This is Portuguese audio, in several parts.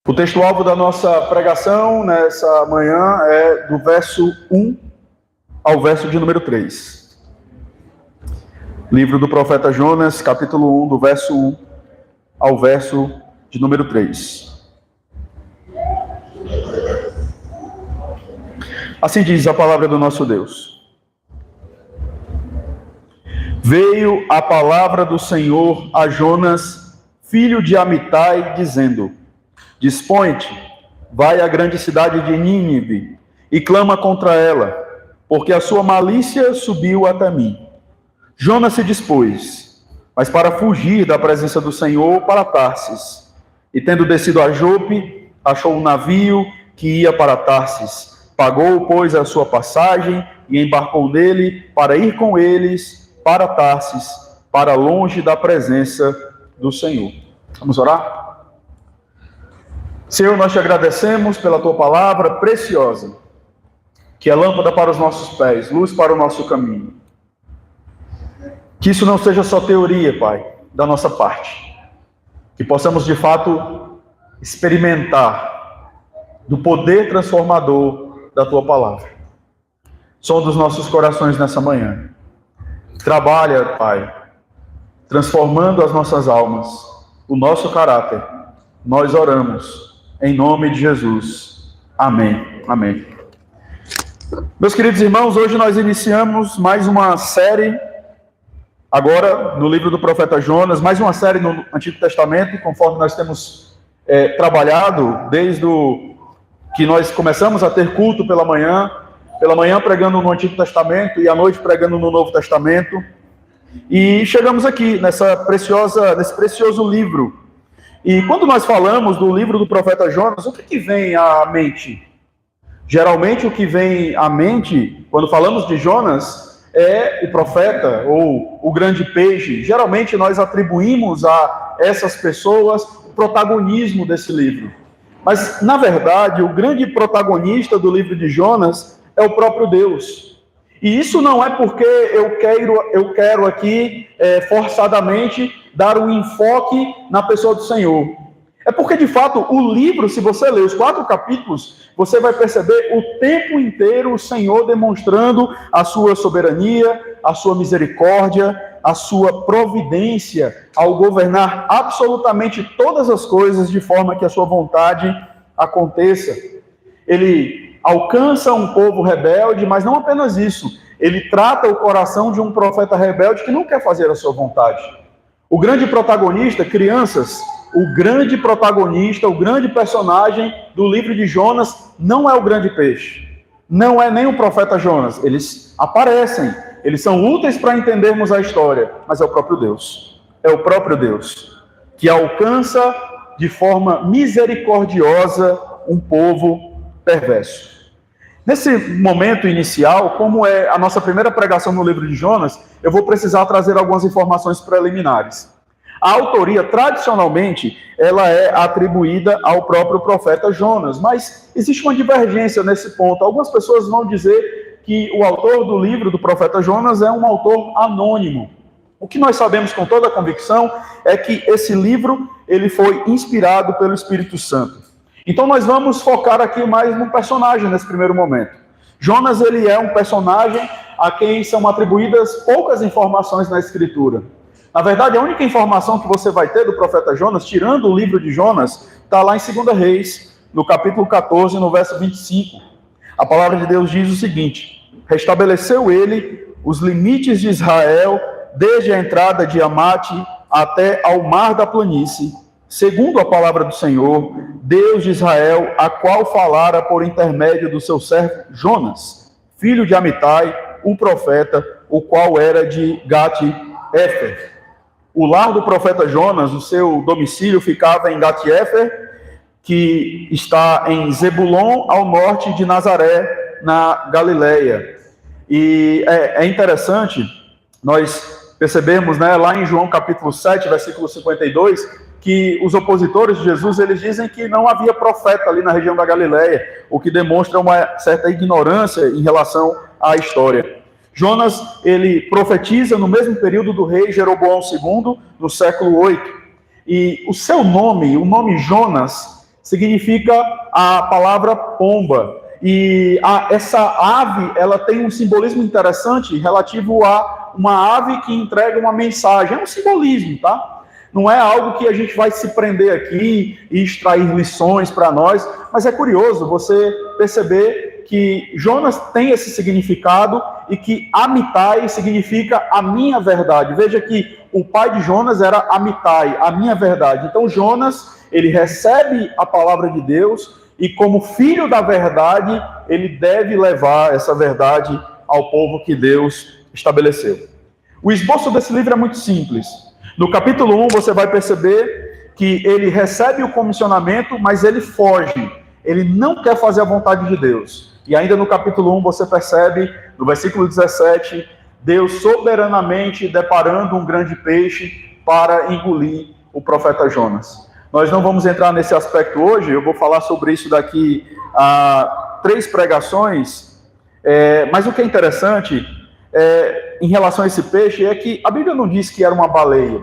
O texto-alvo da nossa pregação nessa manhã é do verso 1 ao verso de número 3. Livro do profeta Jonas, capítulo 1, do verso 1 ao verso de número 3. Assim diz a palavra do nosso Deus. Veio a palavra do Senhor a Jonas, filho de Amitai, dizendo: Dispõe-te, vai à grande cidade de Nínive e clama contra ela, porque a sua malícia subiu até mim. Jonas se dispôs, mas para fugir da presença do Senhor para Tarsis. E tendo descido a Jope, achou um navio que ia para Tarsis. Pagou, pois, a sua passagem e embarcou nele para ir com eles para Tarsis, para longe da presença do Senhor. Vamos orar? Senhor, nós te agradecemos pela tua palavra preciosa, que é lâmpada para os nossos pés, luz para o nosso caminho. Que isso não seja só teoria, Pai, da nossa parte. Que possamos, de fato, experimentar do poder transformador da tua palavra. Som dos nossos corações nessa manhã. Trabalha, Pai, transformando as nossas almas, o nosso caráter. Nós oramos. Em nome de Jesus. Amém. Amém. Meus queridos irmãos, hoje nós iniciamos mais uma série, agora no livro do profeta Jonas, mais uma série no Antigo Testamento, conforme nós temos trabalhado, desde que nós começamos a ter culto pela manhã pregando no Antigo Testamento e à noite pregando no Novo Testamento. E chegamos aqui nesse precioso livro. E quando nós falamos do livro do profeta Jonas, o que vem à mente? Geralmente o que vem à mente, quando falamos de Jonas, é o profeta ou o grande peixe. Geralmente nós atribuímos a essas pessoas o protagonismo desse livro. Mas, na verdade, o grande protagonista do livro de Jonas é o próprio Deus. E isso não é porque eu quero aqui forçadamente dar um enfoque na pessoa do Senhor. É porque, de fato, o livro, se você ler os 4 capítulos, você vai perceber o tempo inteiro o Senhor demonstrando a sua soberania, a sua misericórdia, a sua providência ao governar absolutamente todas as coisas de forma que a sua vontade aconteça. Ele alcança um povo rebelde, mas não apenas isso. Ele trata o coração de um profeta rebelde que não quer fazer a sua vontade. O grande protagonista, crianças, o grande protagonista, o grande personagem do livro de Jonas não é o grande peixe. Não é nem o profeta Jonas. Eles aparecem, eles são úteis para entendermos a história, mas é o próprio Deus. É o próprio Deus que alcança de forma misericordiosa um povo perverso. Nesse momento inicial, como é a nossa primeira pregação no livro de Jonas, eu vou precisar trazer algumas informações preliminares. A autoria, tradicionalmente, ela é atribuída ao próprio profeta Jonas, mas existe uma divergência nesse ponto. Algumas pessoas vão dizer que o autor do livro do profeta Jonas é um autor anônimo. O que nós sabemos com toda a convicção é que esse livro ele foi inspirado pelo Espírito Santo. Então nós vamos focar aqui mais no personagem nesse primeiro momento. Jonas, ele é um personagem a quem são atribuídas poucas informações na Escritura. Na verdade, a única informação que você vai ter do profeta Jonas, tirando o livro de Jonas, está lá em 2 Reis, no capítulo 14, no verso 25. A palavra de Deus diz o seguinte: Restabeleceu ele os limites de Israel, desde a entrada de Amate até ao mar da planície, segundo a palavra do Senhor, Deus de Israel, a qual falara por intermédio do seu servo Jonas, filho de Amitai, o profeta, o qual era de Gat-Éfer. O lar do profeta Jonas, o seu domicílio ficava em Gat-Éfer, que está em Zebulon, ao norte de Nazaré, na Galileia. E é interessante nós percebemos, lá em João capítulo 7, versículo 52, que os opositores de Jesus, eles dizem que não havia profeta ali na região da Galileia, o que demonstra uma certa ignorância em relação à história. Jonas, ele profetiza no mesmo período do rei Jeroboão II, no século 8. E o seu nome, o nome Jonas, significa a palavra pomba. E essa ave, ela tem um simbolismo interessante relativo a uma ave que entrega uma mensagem. É um simbolismo, tá? Não é algo que a gente vai se prender aqui e extrair lições para nós, mas é curioso você perceber que Jonas tem esse significado e que Amitai significa a minha verdade. Veja que o pai de Jonas era Amitai, a minha verdade. Então Jonas, ele recebe a palavra de Deus e como filho da verdade, ele deve levar essa verdade ao povo que Deus estabeleceu. O esboço desse livro é muito simples. No capítulo 1, você vai perceber que ele recebe o comissionamento, mas ele foge. Ele não quer fazer a vontade de Deus. E ainda no capítulo 1, você percebe, no versículo 17, Deus soberanamente deparando um grande peixe para engolir o profeta Jonas. Nós não vamos entrar nesse aspecto hoje, eu vou falar sobre isso daqui a 3 pregações, mas o que é interessante em relação a esse peixe é que a Bíblia não diz que era uma baleia,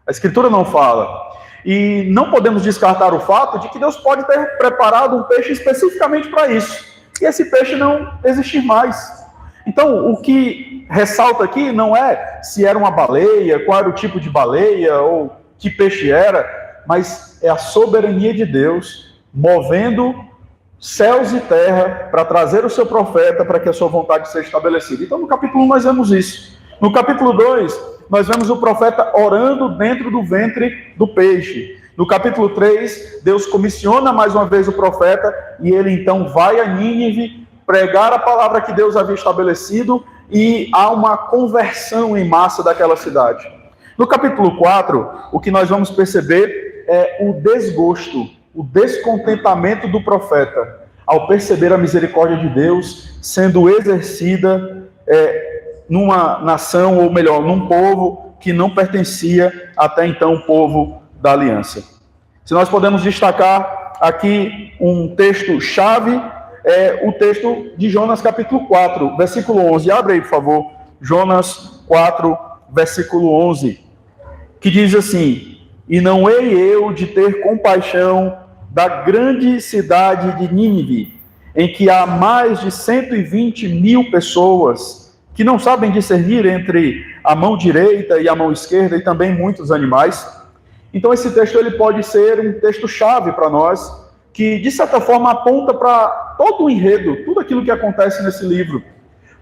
a Escritura não fala, e não podemos descartar o fato de que Deus pode ter preparado um peixe especificamente para isso, e esse peixe não existir mais. Então, o que ressalta aqui não é se era uma baleia, qual era o tipo de baleia, ou que peixe era, mas é a soberania de Deus movendo céus e terra para trazer o seu profeta para que a sua vontade seja estabelecida. Então, no capítulo 1 nós vemos isso. No capítulo 2, nós vemos o profeta orando dentro do ventre do peixe. No capítulo 3, Deus comissiona mais uma vez o profeta e ele então vai a Nínive pregar a palavra que Deus havia estabelecido e há uma conversão em massa daquela cidade. No capítulo 4, o que nós vamos perceber é o desgosto, o descontentamento do profeta ao perceber a misericórdia de Deus sendo exercida numa nação, ou melhor, num povo que não pertencia até então ao povo da aliança. Se nós podemos destacar aqui um texto-chave, é o texto de Jonas capítulo 4, versículo 11. Abre aí, por favor, Jonas 4, versículo 11, que diz assim: E não hei eu de ter compaixão da grande cidade de Nínive, em que há mais de 120.000 pessoas que não sabem discernir entre a mão direita e a mão esquerda, e também muitos animais. Então esse texto ele pode ser um texto-chave para nós, que de certa forma aponta para todo o enredo, tudo aquilo que acontece nesse livro.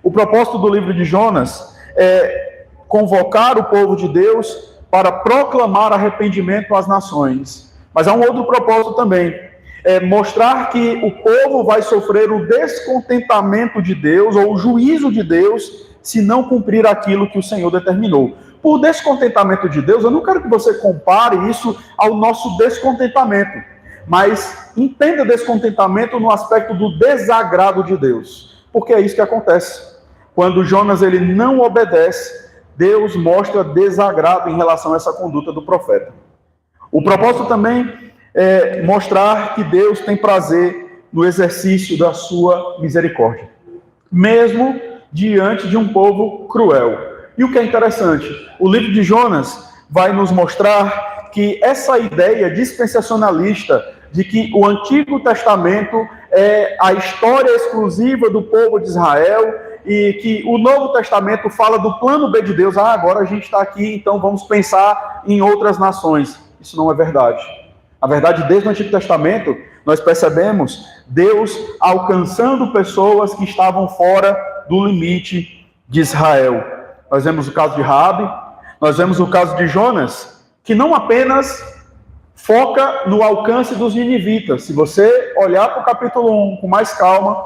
O propósito do livro de Jonas é convocar o povo de Deus para proclamar arrependimento às nações. Mas há um outro propósito também, é mostrar que o povo vai sofrer o descontentamento de Deus, ou o juízo de Deus, se não cumprir aquilo que o Senhor determinou. Por descontentamento de Deus, eu não quero que você compare isso ao nosso descontentamento, mas entenda descontentamento no aspecto do desagrado de Deus, porque é isso que acontece. Quando Jonas ele não obedece, Deus mostra desagrado em relação a essa conduta do profeta. O propósito também é mostrar que Deus tem prazer no exercício da sua misericórdia, mesmo diante de um povo cruel. E o que é interessante, o livro de Jonas vai nos mostrar que essa ideia dispensacionalista de que o Antigo Testamento é a história exclusiva do povo de Israel e que o Novo Testamento fala do plano B de Deus. Agora a gente está aqui, então vamos pensar em outras nações. Isso não é verdade. A verdade, desde o Antigo Testamento, nós percebemos Deus alcançando pessoas que estavam fora do limite de Israel. Nós vemos o caso de Raabe, nós vemos o caso de Jonas, que não apenas foca no alcance dos ninivitas. Se você olhar para o capítulo 1 com mais calma,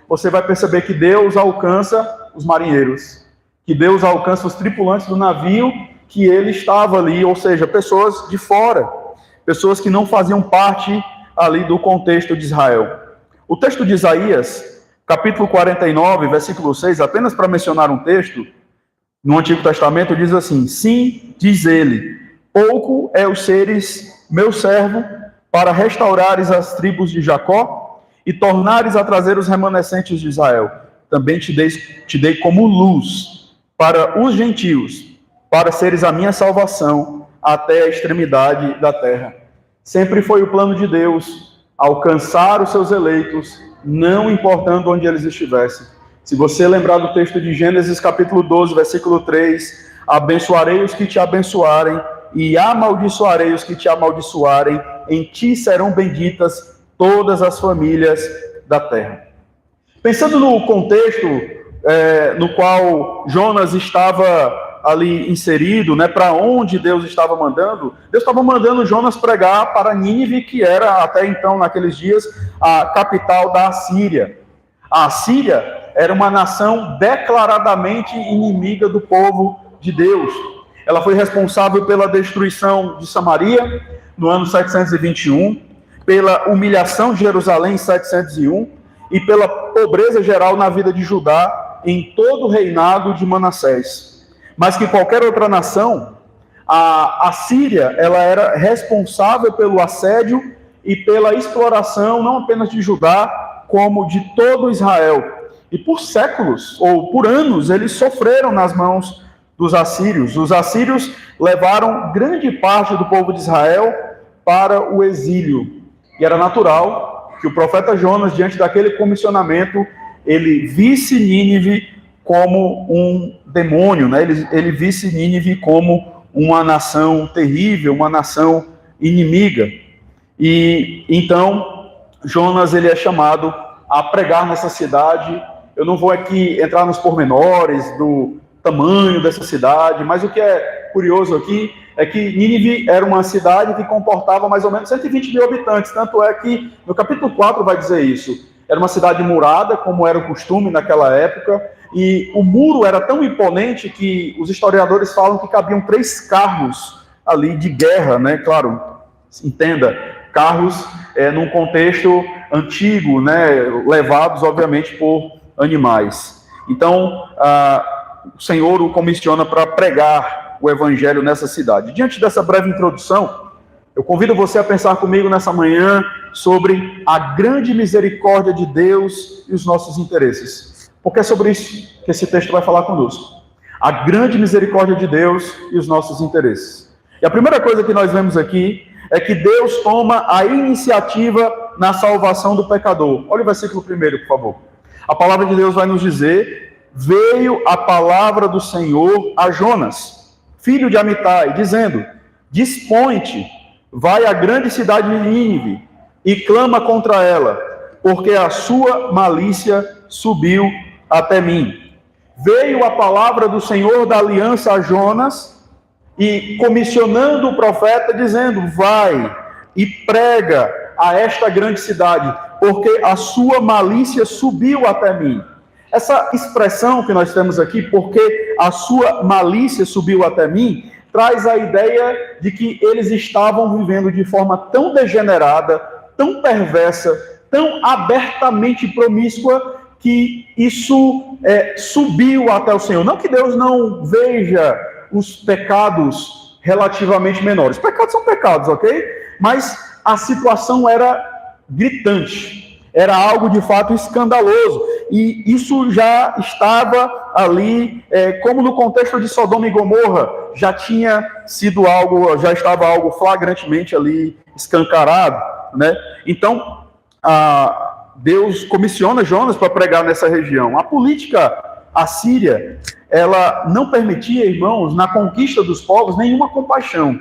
você vai perceber que Deus alcança os marinheiros, que Deus alcança os tripulantes do navio que ele estava ali, ou seja, pessoas de fora, pessoas que não faziam parte ali do contexto de Israel. O texto de Isaías, capítulo 49, versículo 6, apenas para mencionar um texto, no Antigo Testamento diz assim: Sim, diz ele, pouco é os seres meu servo, para restaurares as tribos de Jacó e tornares a trazer os remanescentes de Israel. Também te dei como luz para os gentios, para seres a minha salvação até a extremidade da terra. Sempre foi o plano de Deus alcançar os seus eleitos, não importando onde eles estivessem. Se você lembrar do texto de Gênesis capítulo 12, versículo 3, abençoarei os que te abençoarem e amaldiçoarei os que te amaldiçoarem, em ti serão benditas todas as famílias da terra. Pensando no contexto no qual Jonas estava ali inserido, né, para onde Deus estava mandando, Deus estava mandando Jonas pregar para Nínive, que era até então, naqueles dias, a capital da Assíria. A Assíria era uma nação declaradamente inimiga do povo de Deus. Ela foi responsável pela destruição de Samaria no ano 721, pela humilhação de Jerusalém em 701 e pela pobreza geral na vida de Judá em todo o reinado de Manassés. Mas que qualquer outra nação, a Síria, ela era responsável pelo assédio e pela exploração, não apenas de Judá, como de todo Israel. E por séculos, ou por anos, eles sofreram nas mãos dos assírios. Os assírios levaram grande parte do povo de Israel para o exílio. E era natural que o profeta Jonas, diante daquele comissionamento, ele visse Nínive como um demônio, né? Ele visse Nínive como uma nação terrível, uma nação inimiga. E então Jonas ele é chamado a pregar nessa cidade. Eu não vou aqui entrar nos pormenores do tamanho dessa cidade, mas o que é curioso aqui é que Nínive era uma cidade que comportava mais ou menos 120 mil habitantes, tanto é que no capítulo 4 vai dizer isso. Era uma cidade murada, como era o costume naquela época, e o muro era tão imponente que os historiadores falam que cabiam 3 carros ali de guerra, né? Claro, entenda, carros num contexto antigo, né? Levados, obviamente, por animais. Então, o Senhor o comissiona para pregar o evangelho nessa cidade. Diante dessa breve introdução, eu convido você a pensar comigo nessa manhã sobre a grande misericórdia de Deus e os nossos interesses. Porque é sobre isso que esse texto vai falar conosco. A grande misericórdia de Deus e os nossos interesses. E a primeira coisa que nós vemos aqui é que Deus toma a iniciativa na salvação do pecador. Olha o versículo 1, por favor. A palavra de Deus vai nos dizer: veio a palavra do Senhor a Jonas, filho de Amitai, dizendo: dispõe-te, vai à grande cidade de Nínive e clama contra ela, porque a sua malícia subiu até mim. Veio a palavra do Senhor da aliança a Jonas, e comissionando o profeta, dizendo: vai e prega a esta grande cidade, porque a sua malícia subiu até mim. Essa expressão que nós temos aqui, porque a sua malícia subiu até mim, traz a ideia de que eles estavam vivendo de forma tão degenerada, tão perversa, tão abertamente promíscua, que isso subiu até o Senhor. Não que Deus não veja os pecados relativamente menores. Pecados são pecados, ok? Mas a situação era gritante. Era algo de fato escandaloso. E isso já estava ali, como no contexto de Sodoma e Gomorra, já estava algo flagrantemente ali escancarado, né? Então, Deus comissiona Jonas para pregar nessa região. A política assíria, ela não permitia, irmãos, na conquista dos povos, nenhuma compaixão.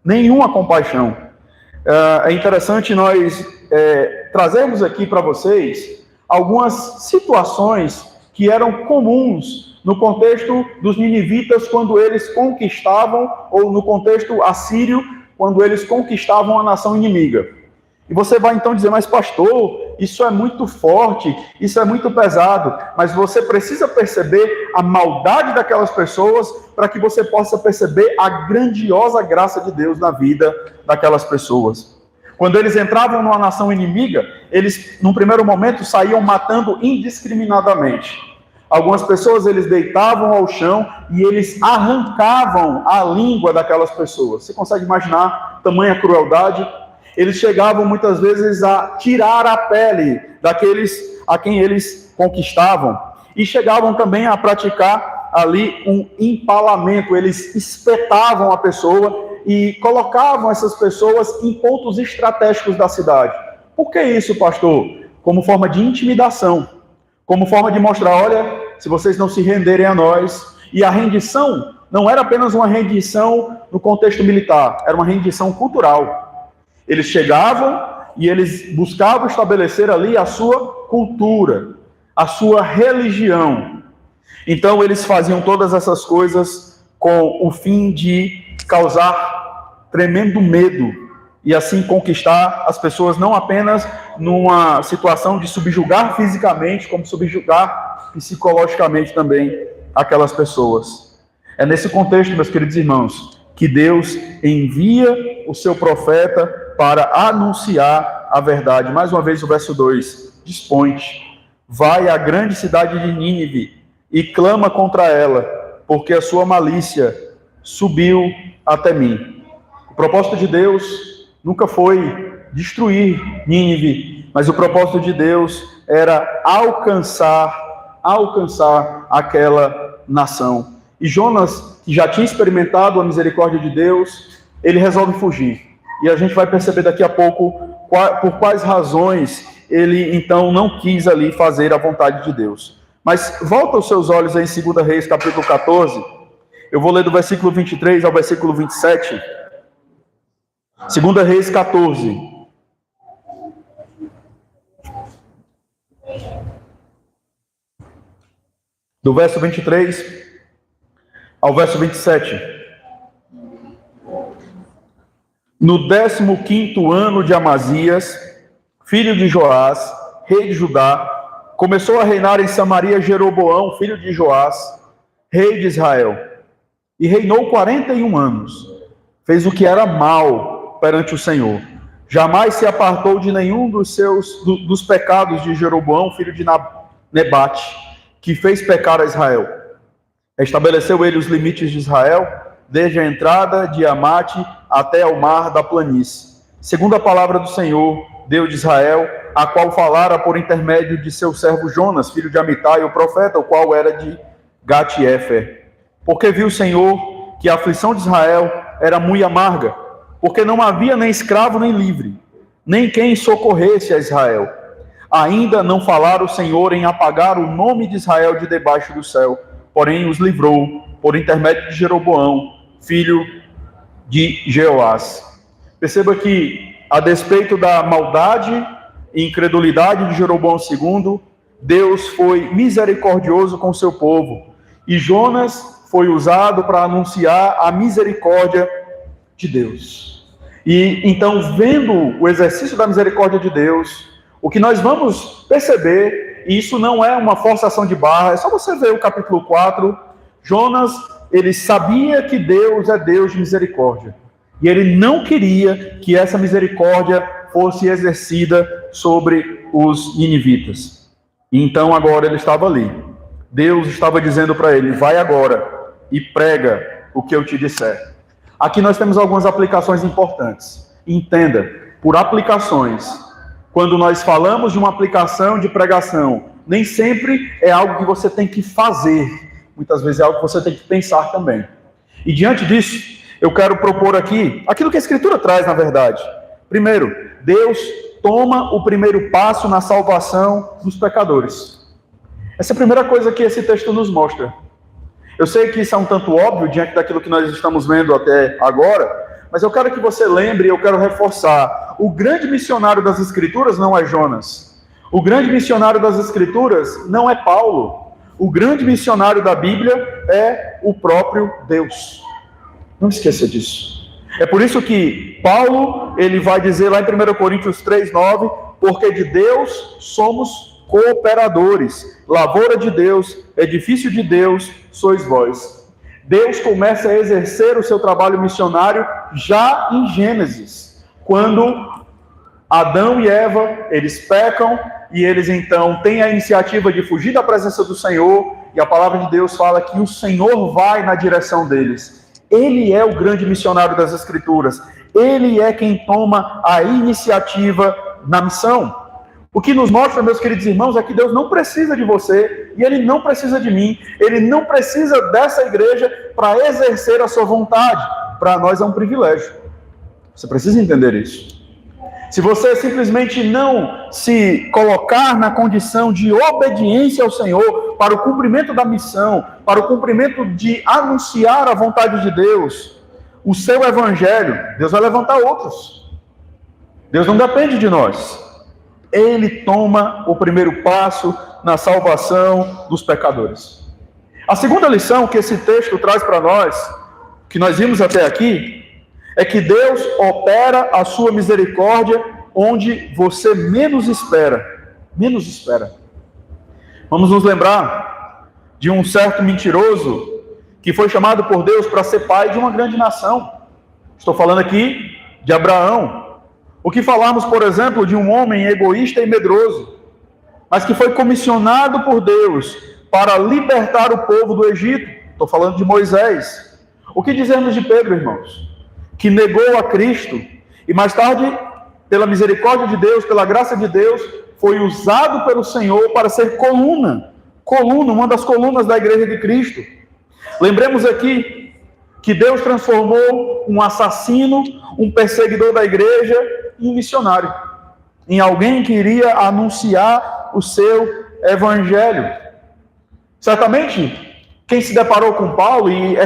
Nenhuma compaixão. É interessante nós trazermos aqui para vocês algumas situações que eram comuns no contexto dos ninivitas quando eles conquistavam, ou no contexto assírio, quando eles conquistavam a nação inimiga. E você vai então dizer: mas pastor, isso é muito forte, isso é muito pesado. Mas você precisa perceber a maldade daquelas pessoas para que você possa perceber a grandiosa graça de Deus na vida daquelas pessoas. Quando eles entravam numa nação inimiga, eles, num primeiro momento, saíam matando indiscriminadamente. Algumas pessoas eles deitavam ao chão e eles arrancavam a língua daquelas pessoas. Você consegue imaginar tamanha crueldade? Eles chegavam muitas vezes a tirar a pele daqueles a quem eles conquistavam. E chegavam também a praticar ali um empalamento. Eles espetavam a pessoa e colocavam essas pessoas em pontos estratégicos da cidade. Por que isso, pastor? Como forma de intimidação, como forma de mostrar, olha, se vocês não se renderem a nós. E a rendição não era apenas uma rendição no contexto militar, era uma rendição cultural. Eles chegavam e eles buscavam estabelecer ali a sua cultura, a sua religião. Então eles faziam todas essas coisas com o fim de causar tremendo medo e assim conquistar as pessoas não apenas numa situação de subjugar fisicamente, como subjugar psicologicamente também aquelas pessoas. É nesse contexto, meus queridos irmãos, que Deus envia o seu profeta para anunciar a verdade. Mais uma vez o verso 2, dispõe-te, vai à grande cidade de Nínive e clama contra ela, porque a sua malícia subiu até mim. O propósito de Deus nunca foi destruir Nínive, mas o propósito de Deus era alcançar aquela nação. E Jonas, que já tinha experimentado a misericórdia de Deus, ele resolve fugir. E a gente vai perceber daqui a pouco por quais razões ele então não quis ali fazer a vontade de Deus. Mas volta os seus olhos aí em 2 Reis, capítulo 14. Eu vou ler do versículo 23 ao versículo 27. 2 Reis 14. Do verso 23 ao verso 27. No 15º ano de Amazias, filho de Joás, rei de Judá, começou a reinar em Samaria Jeroboão, filho de Joás, rei de Israel. E reinou 41 anos. Fez o que era mal perante o Senhor. Jamais se apartou de nenhum dos pecados de Jeroboão, filho de Nebate, que fez pecar a Israel. Estabeleceu ele os limites de Israel, desde a entrada de Amate até ao mar da planície, segundo a palavra do Senhor, Deus de Israel, a qual falara por intermédio de seu servo Jonas, filho de Amitai, o profeta, o qual era de Gat-Efer. Porque viu o Senhor que a aflição de Israel era muito amarga, porque não havia nem escravo nem livre, nem quem socorresse a Israel. Ainda não falara o Senhor em apagar o nome de Israel de debaixo do céu, porém os livrou por intermédio de Jeroboão, filho de Jeoás. Perceba que, a despeito da maldade e incredulidade de Jeroboão II, Deus foi misericordioso com o seu povo. E Jonas foi usado para anunciar a misericórdia de Deus. E então, vendo o exercício da misericórdia de Deus, o que nós vamos perceber, e isso não é uma forçação de barra, é só você ver o capítulo 4, Jonas, ele sabia que Deus é Deus de misericórdia. E ele não queria que essa misericórdia fosse exercida sobre os ninivitas. E então agora ele estava ali. Deus estava dizendo para ele, vai agora e prega o que eu te disser. Aqui nós temos algumas aplicações importantes. Entenda, por aplicações, quando nós falamos de uma aplicação de pregação, nem sempre é algo que você tem que fazer. Muitas vezes é algo que você tem que pensar também. E diante disso, eu quero propor aqui aquilo que a Escritura traz, na verdade. Primeiro, Deus toma o primeiro passo na salvação dos pecadores. Essa é a primeira coisa que esse texto nos mostra. Eu sei que isso é um tanto óbvio diante daquilo que nós estamos vendo até agora, mas eu quero que você lembre, eu quero reforçar. O grande missionário das Escrituras não é Jonas. O grande missionário das Escrituras não é Paulo. O grande missionário da Bíblia é o próprio Deus. Não esqueça disso. É por isso que Paulo, ele vai dizer lá em 1 Coríntios 3:9, porque de Deus somos cooperadores, lavoura de Deus, edifício de Deus, sois vós. Deus começa a exercer o seu trabalho missionário já em Gênesis, quando Adão e Eva, eles pecam, e eles então têm a iniciativa de fugir da presença do Senhor, e a palavra de Deus fala que o Senhor vai na direção deles. Ele é o grande missionário das Escrituras. Ele é quem toma a iniciativa na missão. O que nos mostra, meus queridos irmãos, é que Deus não precisa de você e Ele não precisa de mim. Ele não precisa dessa igreja para exercer a sua vontade. Para nós é um privilégio. Você precisa entender isso. se você simplesmente não se colocar na condição de obediência ao Senhor para o cumprimento da missão, para o cumprimento de anunciar a vontade de Deus, o seu evangelho, Deus vai levantar outros. Deus não depende de nós. Ele toma o primeiro passo na salvação dos pecadores. A segunda lição que esse texto traz para nós, que nós vimos até aqui, é que Deus opera a sua misericórdia onde você menos espera. Menos espera. Vamos nos lembrar de um certo mentiroso que foi chamado por Deus para ser pai de uma grande nação. Estou falando aqui de Abraão. O que falarmos, por exemplo, de um homem egoísta e medroso, mas que foi comissionado por Deus para libertar o povo do Egito. Estou falando de Moisés. O que dizemos de Pedro, irmãos? Que negou a Cristo e mais tarde, pela misericórdia de Deus, pela graça de Deus, foi usado pelo Senhor para ser coluna, uma das colunas da igreja de Cristo. Lembremos aqui que Deus transformou um assassino, um perseguidor da igreja, em um missionário, em alguém que iria anunciar o seu evangelho. Certamente, quem se deparou com Paulo, e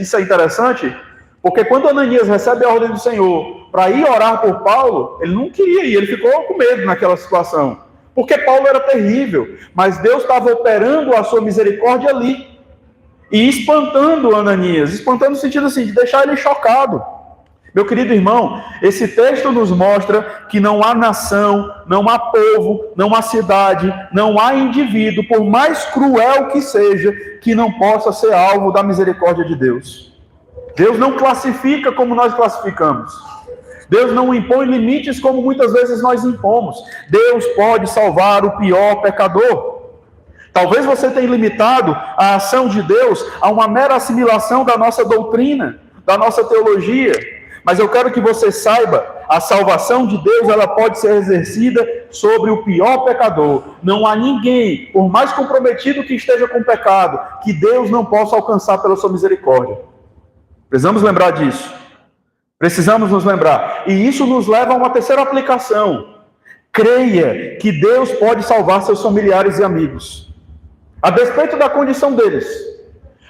isso é interessante, porque quando Ananias recebe a ordem do Senhor para ir orar por Paulo, ele não queria ir, ele ficou com medo naquela situação, porque Paulo era terrível, mas Deus estava operando a sua misericórdia ali, e espantando Ananias, espantando no sentido assim, de deixar ele chocado. Meu querido irmão, esse texto nos mostra que não há nação, não há povo, não há cidade, não há indivíduo, por mais cruel que seja, que não possa ser alvo da misericórdia de Deus. Deus não classifica como nós classificamos. Deus não impõe limites como muitas vezes nós impomos. Deus pode salvar o pior pecador. Talvez você tenha limitado a ação de Deus a uma mera assimilação da nossa doutrina, da nossa teologia. Mas eu quero que você saiba, a salvação de Deus, ela pode ser exercida sobre o pior pecador. Não há ninguém, por mais comprometido que esteja com o pecado, que Deus não possa alcançar pela sua misericórdia. Precisamos lembrar disso. Precisamos nos lembrar. E isso nos leva a uma terceira aplicação. Creia que Deus pode salvar seus familiares e amigos. A despeito da condição deles.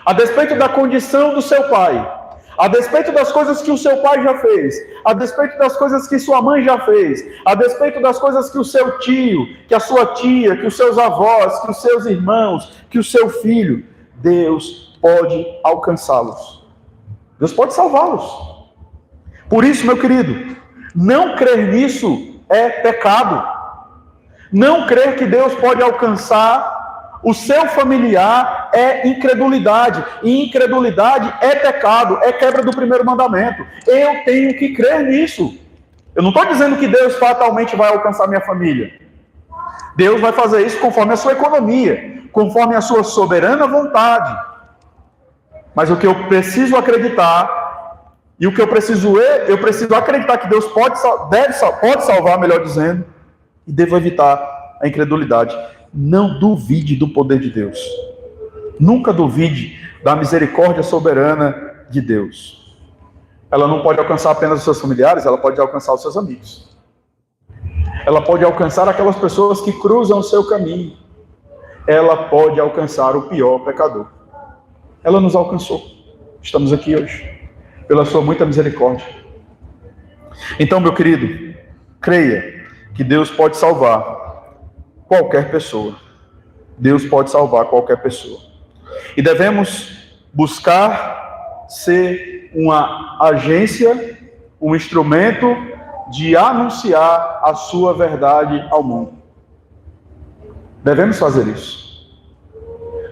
A despeito da condição do seu pai. A despeito das coisas que o seu pai já fez, a despeito das coisas que sua mãe já fez, a despeito das coisas que o seu tio, que a sua tia, que os seus avós, que os seus irmãos, que o seu filho, Deus pode alcançá-los. Deus pode salvá-los. Por isso, meu querido, não crer nisso é pecado. Não crer que Deus pode alcançar o seu familiar é incredulidade, e incredulidade é pecado, é quebra do primeiro mandamento. Eu tenho que crer nisso. Eu não estou dizendo que Deus fatalmente vai alcançar minha família. Deus vai fazer isso conforme a sua economia, conforme a sua soberana vontade. Mas o que eu preciso acreditar, e o que eu preciso acreditar que Deus pode salvar, melhor dizendo, e devo evitar a incredulidade. Não duvide do poder de Deus. Nunca duvide da misericórdia soberana de Deus. Ela não pode alcançar apenas os seus familiares, ela pode alcançar os seus amigos. Ela pode alcançar aquelas pessoas que cruzam o seu caminho. Ela pode alcançar o pior pecador. Ela nos alcançou. Estamos aqui hoje, pela sua muita misericórdia. Então, meu querido, creia que Deus pode salvar qualquer pessoa. Deus pode salvar qualquer pessoa. E devemos buscar ser uma agência, um instrumento de anunciar a sua verdade ao mundo. Devemos fazer isso.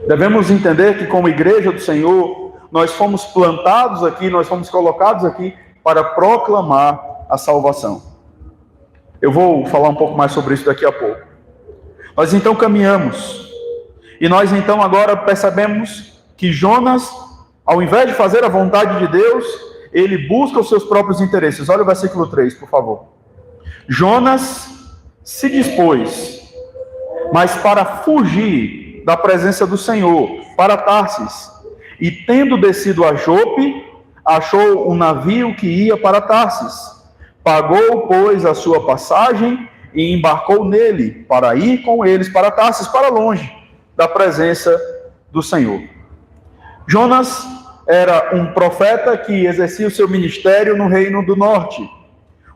Devemos entender que como igreja do Senhor, nós fomos plantados aqui, nós fomos colocados aqui para proclamar a salvação. Eu vou falar um pouco mais sobre isso daqui a pouco. Nós então caminhamos, e nós então agora percebemos que Jonas, ao invés de fazer a vontade de Deus, ele busca os seus próprios interesses. Olha o versículo 3, por favor. Jonas se dispôs, mas para fugir da presença do Senhor, para Tarsis, e tendo descido a Jope, achou um navio que ia para Tarsis, Pagou, pois, a sua passagem e embarcou nele para ir com eles para Tarsis, para longe da presença do Senhor. Jonas era um profeta que exercia o seu ministério no Reino do Norte.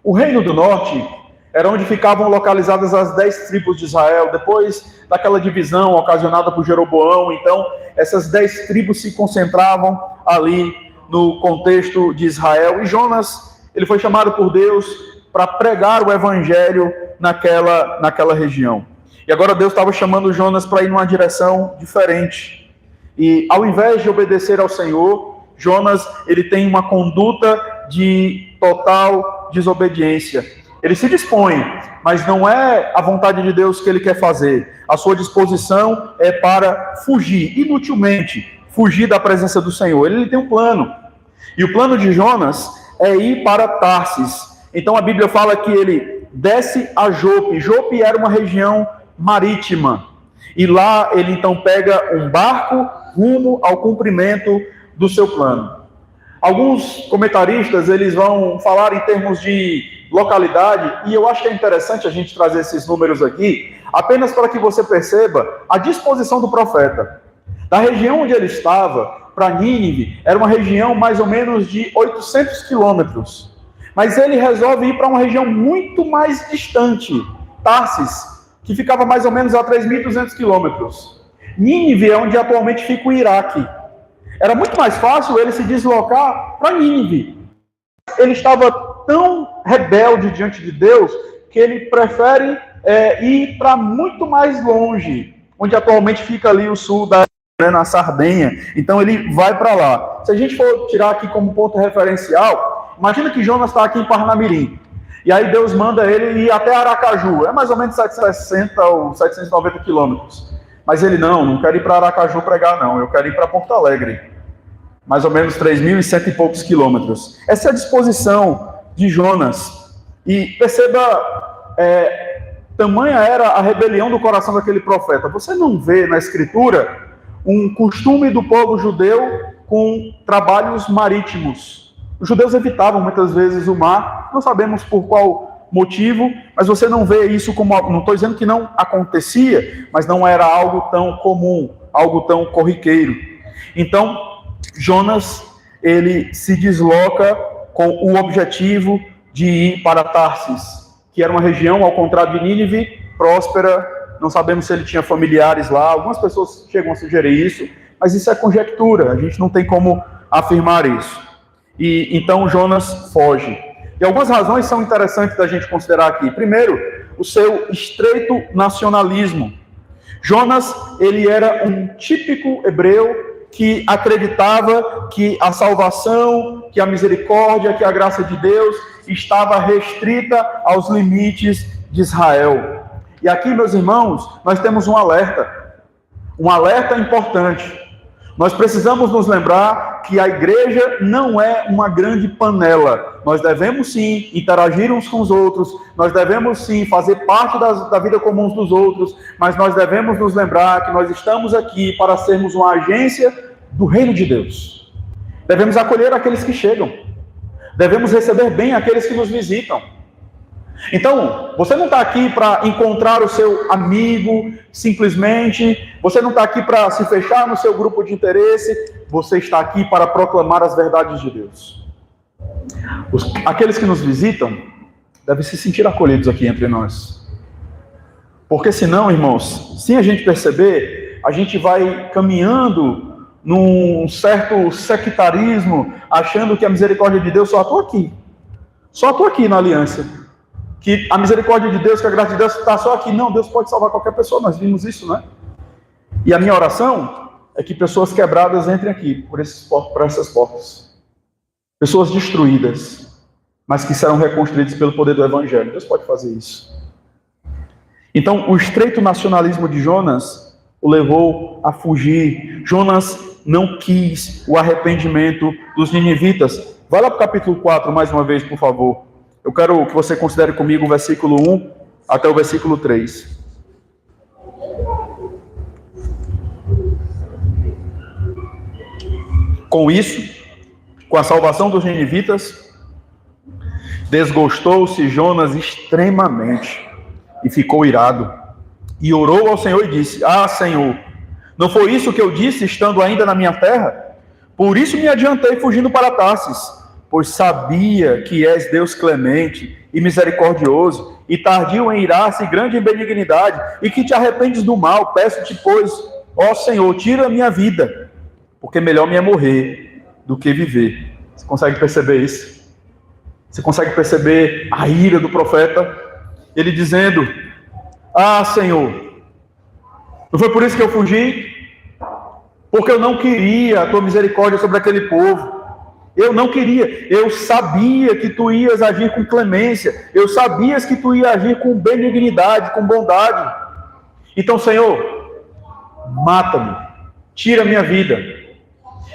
O Reino do Norte era onde ficavam localizadas as 10 tribos de Israel. Depois daquela divisão ocasionada por Jeroboão, então, essas 10 tribos se concentravam ali no contexto de Israel. E Jonas, ele foi chamado por Deus para pregar o evangelho naquela região. E agora Deus estava chamando Jonas para ir numa direção diferente. E ao invés de obedecer ao Senhor, Jonas, ele tem uma conduta de total desobediência. Ele se dispõe, mas não é a vontade de Deus que ele quer fazer. A sua disposição é para fugir, inutilmente, fugir da presença do Senhor. Ele tem um plano. E o plano de Jonas é ir para Tarsis. Então a Bíblia fala que ele desce a Jope. Jope era uma região marítima. E lá ele então pega um barco rumo ao cumprimento do seu plano. Alguns comentaristas, eles vão falar em termos de localidade, e eu acho que é interessante a gente trazer esses números aqui, apenas para que você perceba a disposição do profeta. Da região onde ele estava, para Nínive, era uma região mais ou menos de 800 quilômetros. Mas ele resolve ir para uma região muito mais distante, Tarsis, que ficava mais ou menos a 3.200 quilômetros. Nínive é onde atualmente fica o Iraque. Era muito mais fácil ele se deslocar para Nínive. Ele estava tão rebelde diante de Deus que ele prefere ir para muito mais longe, onde atualmente fica ali o sul da na Sardenha. Então ele vai para lá. Se a gente for tirar aqui como ponto referencial, imagina que Jonas está aqui em Parnamirim. E aí Deus manda ele ir até Aracaju. É mais ou menos 760 ou 790 quilômetros. Mas ele não quer ir para Aracaju pregar, não. Eu quero ir para Porto Alegre. Mais ou menos 3.100 e poucos quilômetros. Essa é a disposição de Jonas. E perceba, tamanha era a rebelião do coração daquele profeta. Você não vê na Escritura um costume do povo judeu com trabalhos marítimos. Os judeus evitavam muitas vezes o mar, não sabemos por qual motivo, mas você não vê isso como, não estou dizendo que não acontecia, mas não era algo tão comum, algo tão corriqueiro. Então, Jonas, ele se desloca com o objetivo de ir para Tarsis, que era uma região, ao contrário de Nínive, próspera. Não sabemos se ele tinha familiares lá, algumas pessoas chegam a sugerir isso, mas isso é conjectura, a gente não tem como afirmar isso. E então Jonas foge. E algumas razões são interessantes da gente considerar aqui. Primeiro, o seu estreito nacionalismo. Jonas, ele era um típico hebreu que acreditava que a salvação, que a misericórdia, que a graça de Deus estava restrita aos limites de Israel. E aqui, meus irmãos, nós temos um alerta importante. Nós precisamos nos lembrar que a igreja não é uma grande panela. Nós devemos sim interagir uns com os outros, nós devemos sim fazer parte da vida comum uns dos outros, mas nós devemos nos lembrar que nós estamos aqui para sermos uma agência do reino de Deus. Devemos acolher aqueles que chegam, devemos receber bem aqueles que nos visitam. Então, você não está aqui para encontrar o seu amigo, simplesmente. Você não está aqui para se fechar no seu grupo de interesse. Você está aqui para proclamar as verdades de Deus. Aqueles que nos visitam devem se sentir acolhidos aqui entre nós. Porque senão, irmãos, sem a gente perceber, a gente vai caminhando num certo sectarismo, achando que a misericórdia de Deus só atua aqui. Só atua aqui na aliança. Que a misericórdia de Deus, que a graça de Deus está só aqui. Não, Deus pode salvar qualquer pessoa, nós vimos isso, né? E a minha oração é que pessoas quebradas entrem aqui, por essas portas. Pessoas destruídas, mas que serão reconstruídas pelo poder do Evangelho. Deus pode fazer isso. Então, o estreito nacionalismo de Jonas o levou a fugir. Jonas não quis o arrependimento dos ninivitas. Vai lá para o capítulo 4, mais uma vez, por favor. Eu quero que você considere comigo o versículo 1 até o versículo 3. Com isso, com a salvação dos ninivitas, Desgostou-se Jonas extremamente e ficou irado. E orou ao Senhor e disse: Ah, Senhor, não foi isso que eu disse estando ainda na minha terra? Por isso me adiantei fugindo para Tarsis, pois sabia que és Deus clemente e misericordioso, e tardio em irar-se e grande em benignidade, e que te arrependes do mal. Peço-te, pois, ó Senhor, tira a minha vida, porque melhor me é morrer do que viver. Você consegue perceber isso? Você consegue perceber a ira do profeta? Ele dizendo: Ah, Senhor, não foi por isso que eu fugi? Porque eu não queria a tua misericórdia sobre aquele povo. Eu não queria. Eu sabia que tu ias agir com clemência. Eu sabia que tu ias agir com benignidade, com bondade. Então, Senhor, mata-me. Tira a minha vida.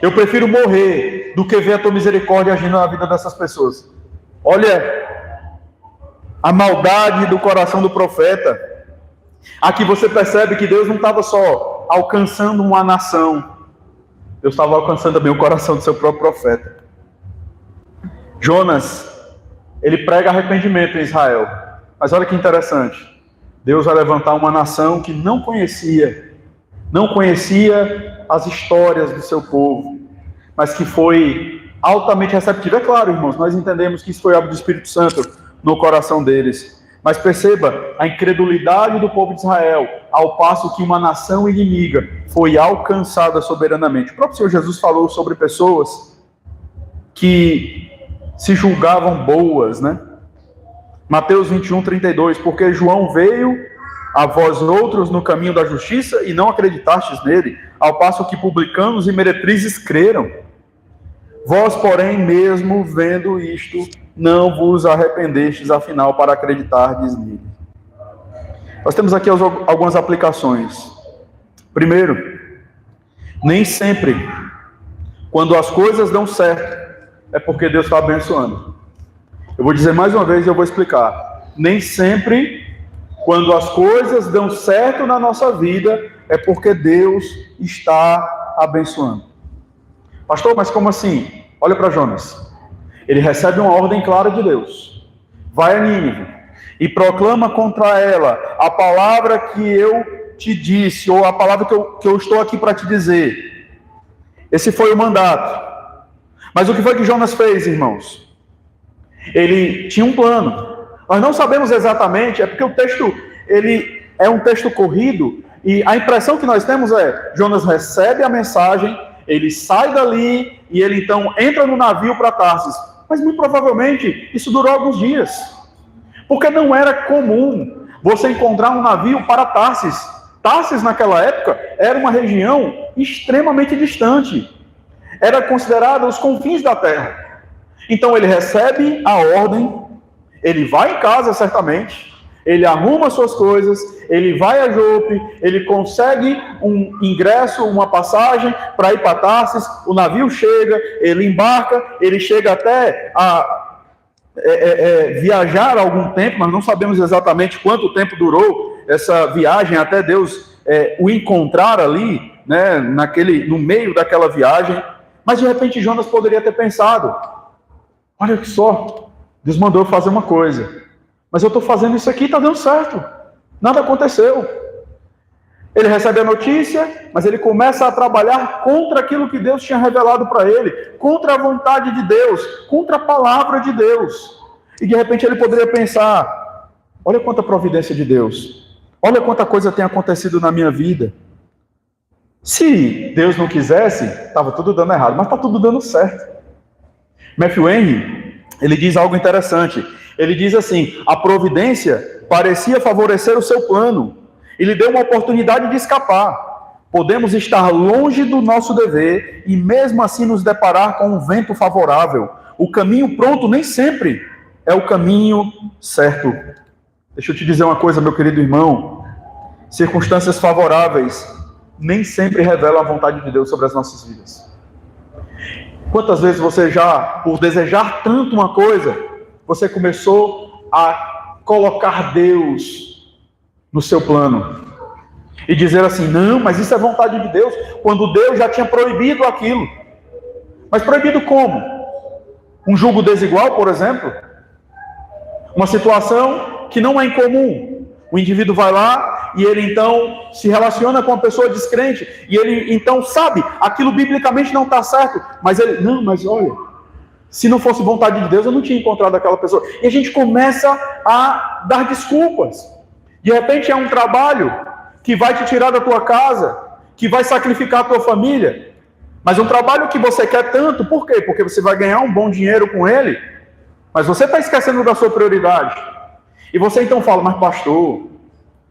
Eu prefiro morrer do que ver a tua misericórdia agindo na vida dessas pessoas. Olha a maldade do coração do profeta. Aqui você percebe que Deus não estava só alcançando uma nação. Deus estava alcançando também o coração do seu próprio profeta. Jonas, ele prega arrependimento em Israel. Mas olha que interessante. Deus vai levantar uma nação que não conhecia as histórias do seu povo, mas que foi altamente receptiva. É claro, irmãos, nós entendemos que isso foi obra do Espírito Santo no coração deles. Mas perceba a incredulidade do povo de Israel, ao passo que uma nação inimiga foi alcançada soberanamente. O próprio Senhor Jesus falou sobre pessoas que se julgavam boas, né? Mateus 21:32, porque João veio a vós outros no caminho da justiça e não acreditastes nele, ao passo que publicanos e meretrizes creram. Vós, porém, mesmo vendo isto, não vos arrependestes, afinal, para acreditardes nele. Nós temos aqui algumas aplicações. Primeiro, nem sempre, quando as coisas dão certo, é porque Deus está abençoando. Eu vou dizer mais uma vez e eu vou explicar. Nem sempre, quando as coisas dão certo na nossa vida, é porque Deus está abençoando. Pastor, mas como assim? Olha para Jonas. Ele recebe uma ordem clara de Deus. Vai a Nínive e proclama contra ela a palavra que eu te disse, ou a palavra que eu estou aqui para te dizer. Esse foi o mandato. Mas o que foi que Jonas fez, irmãos? Ele tinha um plano. Nós não sabemos exatamente, é porque o texto ele é um texto corrido, e a impressão que nós temos é: Jonas recebe a mensagem, ele sai dali e ele então entra no navio para Tarsis. Mas muito provavelmente isso durou alguns dias, porque não era comum você encontrar um navio para Tarsis. Tarsis naquela época era uma região extremamente distante, era considerada os confins da terra. Então ele recebe a ordem, ele vai em casa certamente, ele arruma suas coisas, ele vai a Jope, ele consegue um ingresso, uma passagem para ir para Tarsis, o navio chega, ele embarca, ele chega até a viajar algum tempo, mas não sabemos exatamente quanto tempo durou essa viagem até Deus o encontrar ali, né, no meio daquela viagem. Mas de repente Jonas poderia ter pensado: olha que só, Deus mandou eu fazer uma coisa, mas eu estou fazendo isso aqui e está dando certo, nada aconteceu. Ele recebe a notícia, mas ele começa a trabalhar contra aquilo que Deus tinha revelado para ele, contra a vontade de Deus, contra a palavra de Deus. E de repente ele poderia pensar: olha quanta providência de Deus, olha quanta coisa tem acontecido na minha vida. Se Deus não quisesse, estava tudo dando errado, mas está tudo dando certo. Matthew Henry, ele diz algo interessante. Ele diz assim: a providência parecia favorecer o seu plano e lhe deu uma oportunidade de escapar. Podemos estar longe do nosso dever e mesmo assim nos deparar com um vento favorável. O caminho pronto nem sempre é o caminho certo. Deixa eu te dizer uma coisa, meu querido irmão. Circunstâncias favoráveis nem sempre revelam a vontade de Deus sobre as nossas vidas. Quantas vezes você já, por desejar tanto uma coisa, você começou a colocar Deus no seu plano e dizer assim: não, mas isso é vontade de Deus, quando Deus já tinha proibido aquilo. Mas proibido como? Um jugo desigual, por exemplo? Uma situação que não é incomum. O indivíduo vai lá e ele então se relaciona com uma pessoa descrente e ele então sabe, aquilo biblicamente não está certo, mas ele, não, mas olha, se não fosse vontade de Deus eu não tinha encontrado aquela pessoa. E a gente começa a dar desculpas. De repente é um trabalho que vai te tirar da tua casa, que vai sacrificar a tua família, mas um trabalho que você quer tanto, por quê? Porque você vai ganhar um bom dinheiro com ele, mas você está esquecendo da sua prioridade. E você então fala, mas pastor,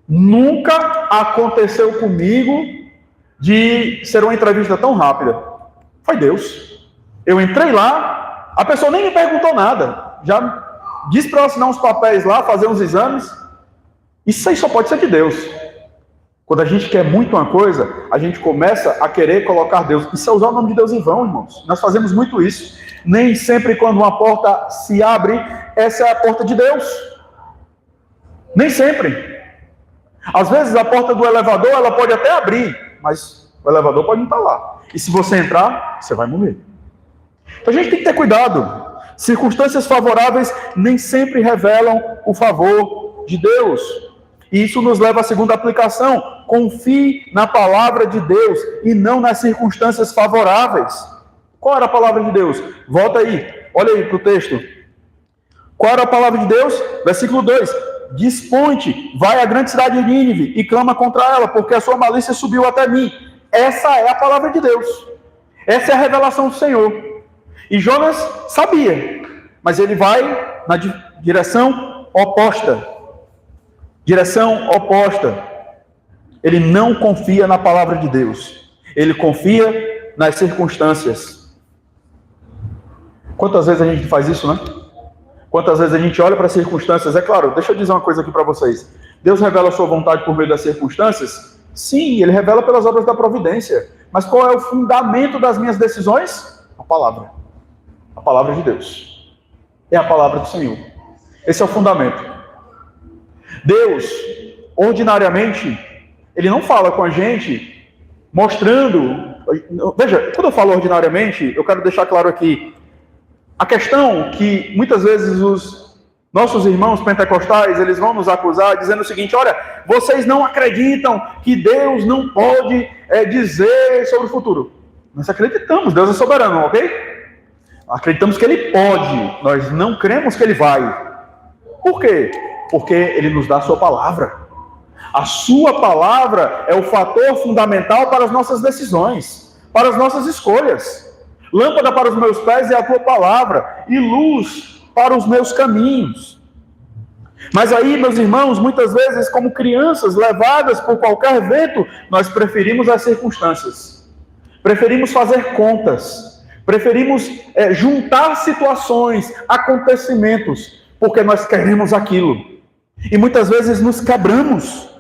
nunca aconteceu comigo de ser uma entrevista tão rápida. Foi Deus. Eu entrei lá, a pessoa nem me perguntou nada, já disse para ela assinar uns papéis lá, fazer uns exames. Isso aí só pode ser de Deus. Quando a gente quer muito uma coisa, a gente começa a querer colocar Deus. Isso é usar o nome de Deus em vão, irmãos. Nós fazemos muito isso. Nem sempre quando uma porta se abre, essa é a porta de Deus. Nem sempre. Às vezes a porta do elevador, ela pode até abrir, mas o elevador pode não estar lá. E se você entrar, você vai morrer. Então a gente tem que ter cuidado. Circunstâncias favoráveis nem sempre revelam o favor de Deus. E isso nos leva à segunda aplicação. Confie na palavra de Deus e não nas circunstâncias favoráveis. Qual era a palavra de Deus? Volta aí, olha aí para o texto. Qual era a palavra de Deus? Versículo 2. Dispõe-te, vai à grande cidade de Nínive e clama contra ela, porque a sua malícia subiu até mim. Essa é a palavra de Deus. Essa é a revelação do Senhor. E Jonas sabia, mas ele vai na direção oposta. Direção oposta. Ele não confia na palavra de Deus. Ele confia nas circunstâncias. Quantas vezes a gente faz isso, né? Quantas vezes a gente olha para as circunstâncias? É claro, deixa eu dizer uma coisa aqui para vocês. Deus revela a sua vontade por meio das circunstâncias? Sim, Ele revela pelas obras da providência. Mas qual é o fundamento das minhas decisões? A palavra. A palavra de Deus. É a palavra do Senhor. Esse é o fundamento. Deus, ordinariamente, Ele não fala com a gente mostrando... Veja, quando eu falo ordinariamente, eu quero deixar claro aqui, a questão que muitas vezes os nossos irmãos pentecostais, eles vão nos acusar dizendo o seguinte, olha, vocês não acreditam que Deus não pode dizer sobre o futuro. Nós acreditamos, Deus é soberano, ok? Acreditamos que Ele pode, nós não cremos que Ele vai. Por quê? Porque Ele nos dá a sua palavra. A sua palavra é o fator fundamental para as nossas decisões, para as nossas escolhas. Lâmpada para os meus pés é a tua palavra, e luz para os meus caminhos. Mas aí, meus irmãos, muitas vezes, como crianças levadas por qualquer vento, nós preferimos as circunstâncias. Preferimos fazer contas. Preferimos juntar situações, acontecimentos, porque nós queremos aquilo. E muitas vezes nos quebramos,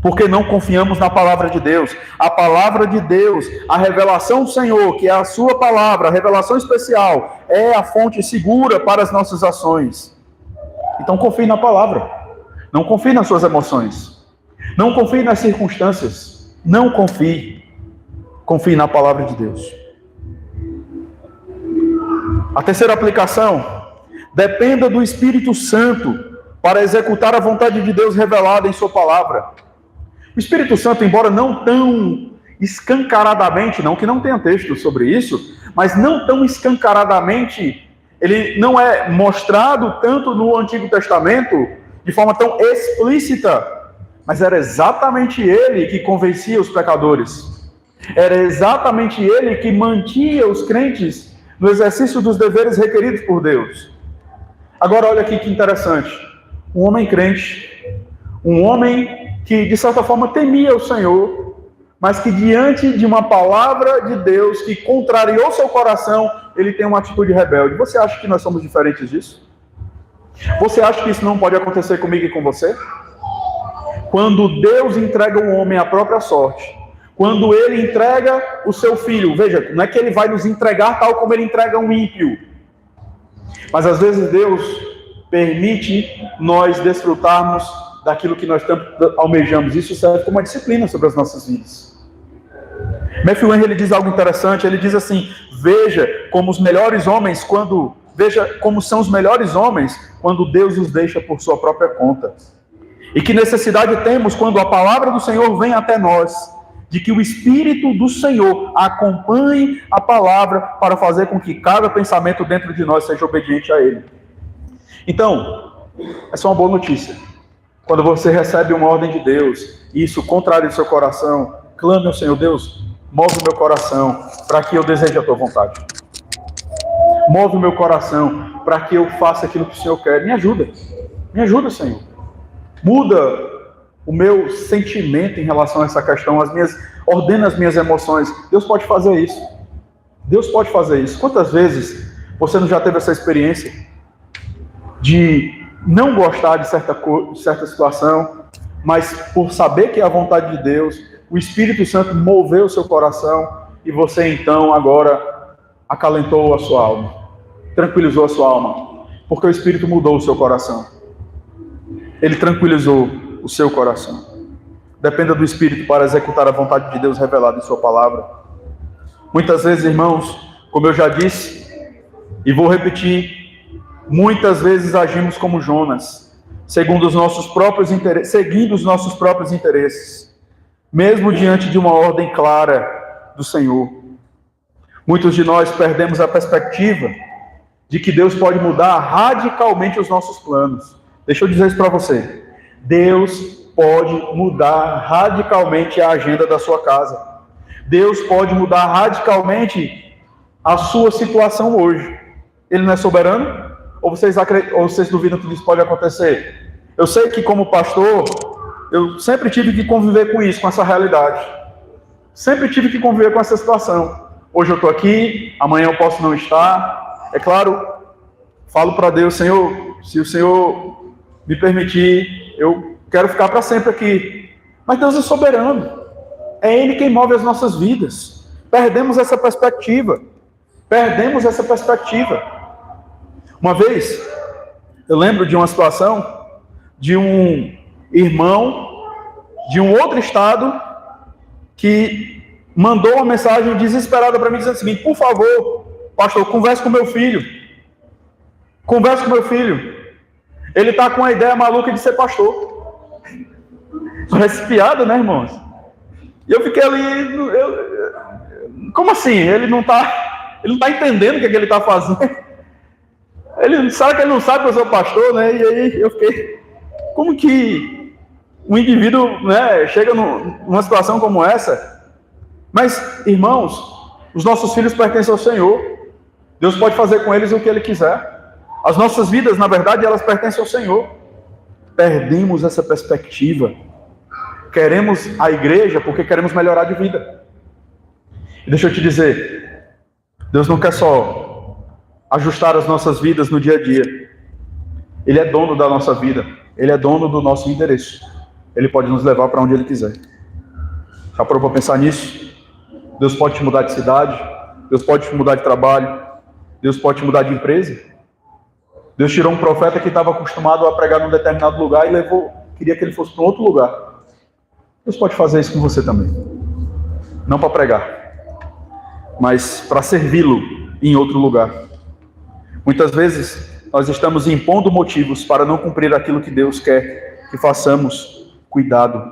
porque não confiamos na palavra de Deus. A palavra de Deus, a revelação do Senhor, que é a sua palavra, a revelação especial, é a fonte segura para as nossas ações. Então confie na palavra. Não confie nas suas emoções. Não confie nas circunstâncias. Não confie. Confie na palavra de Deus. A terceira aplicação: dependa do Espírito Santo para executar a vontade de Deus revelada em sua palavra. O Espírito Santo, embora não tão escancaradamente, não que não tenha texto sobre isso, mas não tão escancaradamente, ele não é mostrado tanto no Antigo Testamento, de forma tão explícita, mas era exatamente ele que convencia os pecadores. Era exatamente ele que mantinha os crentes no exercício dos deveres requeridos por Deus. Agora olha aqui que interessante. Um homem crente, um homem que de certa forma temia o Senhor, mas que diante de uma palavra de Deus que contrariou seu coração, ele tem uma atitude rebelde. Você acha que nós somos diferentes disso? Você acha que isso não pode acontecer comigo e com você? Quando Deus entrega um homem à própria sorte, quando Ele entrega o seu filho, veja, não é que Ele vai nos entregar tal como Ele entrega um ímpio, mas às vezes Deus permite nós desfrutarmos daquilo que nós tanto almejamos. Isso serve como uma disciplina sobre as nossas vidas. Matthew Henry, ele diz algo interessante, ele diz assim: veja como os melhores homens, quando veja como são os melhores homens quando Deus os deixa por sua própria conta. E que necessidade temos quando a palavra do Senhor vem até nós, de que o Espírito do Senhor acompanhe a palavra para fazer com que cada pensamento dentro de nós seja obediente a Ele. Então, essa é uma boa notícia. Quando você recebe uma ordem de Deus, e isso contraria o seu coração, clame ao Senhor: Deus, move o meu coração para que eu deseje a Tua vontade. Move o meu coração para que eu faça aquilo que o Senhor quer. Me ajuda, Senhor. Muda o meu sentimento em relação a essa questão, ordena as minhas emoções. Deus pode fazer isso. Deus pode fazer isso. Quantas vezes você não já teve essa experiência de não gostar de certa situação, mas por saber que é a vontade de Deus, o Espírito Santo moveu o seu coração e você então agora acalentou a sua alma, tranquilizou a sua alma, porque o Espírito mudou o seu coração. Ele tranquilizou o seu coração. Dependa do Espírito para executar a vontade de Deus revelada em sua palavra. Muitas vezes, irmãos, como eu já disse, e vou repetir, muitas vezes agimos como Jonas, seguindo os nossos próprios interesses, mesmo diante de uma ordem clara do Senhor. Muitos de nós perdemos a perspectiva de que Deus pode mudar radicalmente os nossos planos. Deixa eu dizer isso para você. Deus pode mudar radicalmente a agenda da sua casa. Deus pode mudar radicalmente a sua situação hoje. Ele não é soberano? Ou vocês duvidam que isso pode acontecer? Eu sei que como pastor, eu sempre tive que conviver com isso, com essa realidade. Sempre tive que conviver com essa situação. Hoje eu estou aqui, amanhã eu posso não estar. É claro, falo para Deus: Senhor, se o Senhor me permitir, eu quero ficar para sempre aqui. Mas Deus é soberano. É Ele quem move as nossas vidas. Perdemos essa perspectiva. Uma vez, eu lembro de uma situação de um irmão de um outro estado que mandou uma mensagem desesperada para mim, dizendo o seguinte: por favor, pastor, converse com meu filho. Ele está com a ideia maluca de ser pastor. Parece piada, né, irmãos? E eu fiquei ali, como assim? Ele não está entendendo o que ele está fazendo. Será que ele não sabe que eu sou pastor, né? E aí eu fiquei, como que um indivíduo, né, chega numa situação como essa? Mas, irmãos, os nossos filhos pertencem ao Senhor. Deus pode fazer com eles o que Ele quiser. As nossas vidas, na verdade, elas pertencem ao Senhor. Perdemos essa perspectiva. Queremos a igreja porque queremos melhorar de vida. E deixa eu te dizer, Deus não quer só ajustar as nossas vidas no dia a dia. Ele é dono da nossa vida. Ele é dono do nosso endereço. Ele pode nos levar para onde Ele quiser. Já parou para pensar nisso? Deus pode te mudar de cidade. Deus pode te mudar de trabalho. Deus pode te mudar de empresa. Deus tirou um profeta que estava acostumado a pregar num determinado lugar e queria que ele fosse para outro lugar. Deus pode fazer isso com você também. Não para pregar, mas para servi-lo em outro lugar. Muitas vezes nós estamos impondo motivos para não cumprir aquilo que Deus quer que façamos. Cuidado.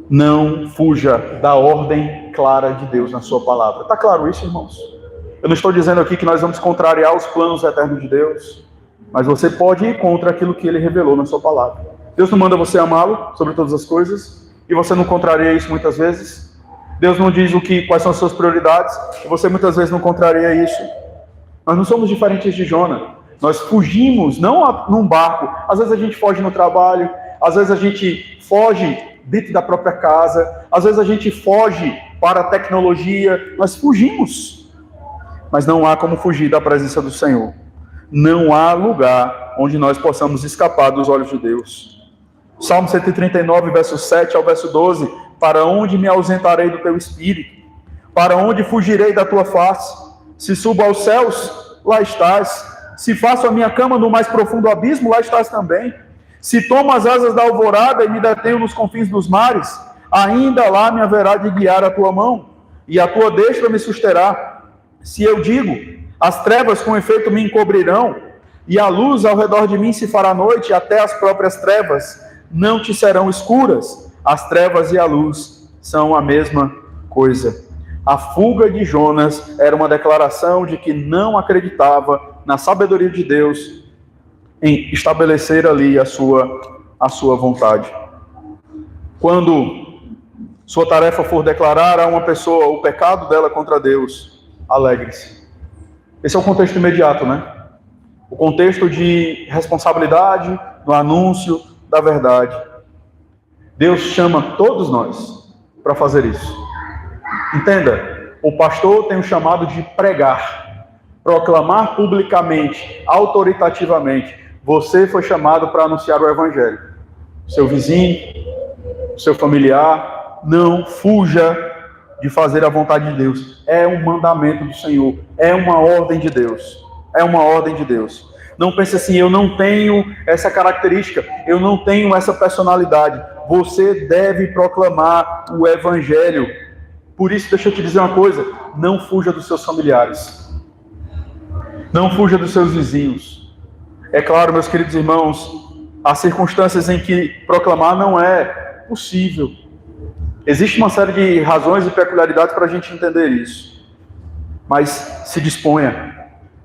Não fuja da ordem clara de Deus na sua palavra. Está claro isso, irmãos? Eu não estou dizendo aqui que nós vamos contrariar os planos eternos de Deus, mas você pode ir contra aquilo que Ele revelou na sua palavra. Deus não manda você amá-lo sobre todas as coisas, e você não contraria isso muitas vezes. Deus não diz quais são as suas prioridades, e você muitas vezes não contraria isso. Nós não somos diferentes de Jonas. Nós fugimos, não num barco. Às vezes a gente foge no trabalho, às vezes a gente foge dentro da própria casa, às vezes a gente foge para a tecnologia. Nós fugimos. Mas não há como fugir da presença do Senhor. Não há lugar onde nós possamos escapar dos olhos de Deus. Salmo 139, verso 7 ao verso 12. Para onde me ausentarei do teu espírito? Para onde fugirei da tua face? Se subo aos céus, lá estás. Se faço a minha cama no mais profundo abismo, lá estás também. Se tomo as asas da alvorada e me detenho nos confins dos mares, ainda lá me haverá de guiar a tua mão, e a tua destra me susterá. Se eu digo, As trevas, com efeito, me encobrirão, e a luz ao redor de mim se fará noite, e até as próprias trevas não te serão escuras. As trevas e a luz são a mesma coisa. A fuga de Jonas era uma declaração de que não acreditava na sabedoria de Deus em estabelecer ali a sua vontade. Quando sua tarefa for declarar a uma pessoa o pecado dela contra Deus, alegre-se. Esse é o contexto imediato, né? O contexto de responsabilidade no anúncio da verdade. Deus chama todos nós para fazer isso. Entenda, o pastor tem o chamado de pregar, proclamar publicamente, autoritativamente. Você foi chamado para anunciar o evangelho. Seu vizinho, seu familiar, não fuja de fazer a vontade de Deus. É um mandamento do Senhor, é uma ordem de Deus. É uma ordem de Deus. Não pense assim, eu não tenho essa característica, eu não tenho essa personalidade. Você deve proclamar o evangelho. Por isso, deixa eu te dizer uma coisa, não fuja dos seus familiares. Não fuja dos seus vizinhos. É claro, meus queridos irmãos, há circunstâncias em que proclamar não é possível. Existe uma série de razões e peculiaridades para a gente entender isso. Mas se disponha,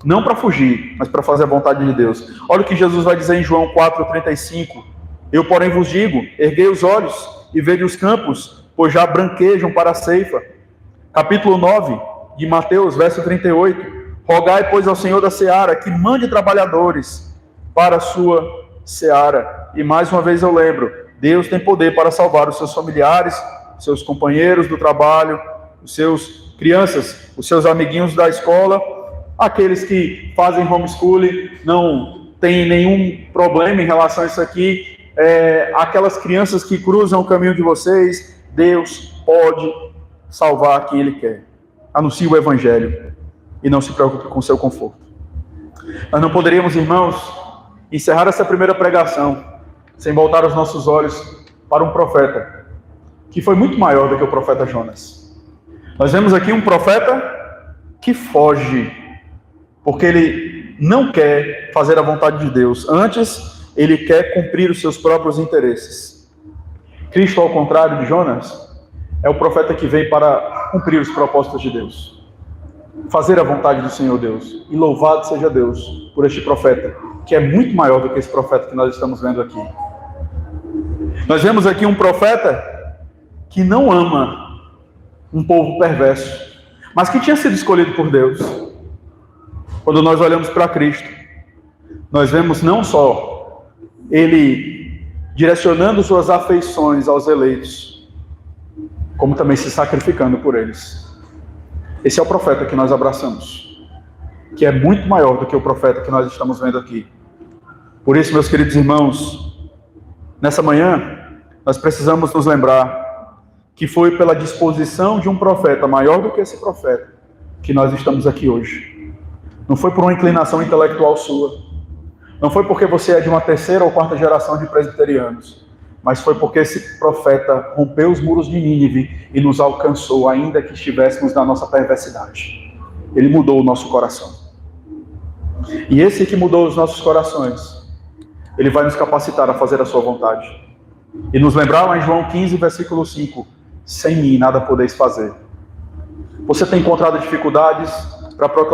não para fugir, mas para fazer a vontade de Deus. Olha o que Jesus vai dizer em João 4,35. Eu, porém, vos digo, erguei os olhos e vede os campos, pois já branquejam para a ceifa. Capítulo 9 de Mateus, verso 38. Rogai, pois, ao Senhor da seara que mande trabalhadores para a sua seara. E mais uma vez eu lembro, Deus tem poder para salvar os seus familiares, seus companheiros do trabalho, os seus crianças, os seus amiguinhos da escola, aqueles que fazem homeschooling, não tem nenhum problema em relação a isso aqui, aquelas crianças que cruzam o caminho de vocês, Deus pode salvar quem Ele quer. Anuncie o Evangelho e não se preocupe com o seu conforto. Nós não poderíamos, irmãos, encerrar essa primeira pregação sem voltar os nossos olhos para um profeta que foi muito maior do que o profeta Jonas. Nós vemos aqui um profeta que foge, porque ele não quer fazer a vontade de Deus. Antes, ele quer cumprir os seus próprios interesses. Cristo, ao contrário de Jonas, é o profeta que veio para cumprir os propósitos de Deus. Fazer a vontade do Senhor Deus. E louvado seja Deus por este profeta, que é muito maior do que esse profeta que nós estamos vendo aqui. Nós vemos aqui um profeta que não ama um povo perverso, mas que tinha sido escolhido por Deus. Quando nós olhamos para Cristo, nós vemos não só Ele direcionando suas afeições aos eleitos, como também se sacrificando por eles. Esse é o profeta que nós abraçamos, que é muito maior do que o profeta que nós estamos vendo aqui. Por isso, meus queridos irmãos, nessa manhã, nós precisamos nos lembrar que foi pela disposição de um profeta maior do que esse profeta que nós estamos aqui hoje. Não foi por uma inclinação intelectual sua. Não foi porque você é de uma terceira ou quarta geração de presbiterianos. Mas foi porque esse profeta rompeu os muros de Nínive e nos alcançou, ainda que estivéssemos na nossa perversidade. Ele mudou o nosso coração. E esse que mudou os nossos corações, ele vai nos capacitar a fazer a sua vontade. E nos lembrar lá em João 15, versículo 5, sem mim nada podeis fazer. Você tem encontrado dificuldades para proclamar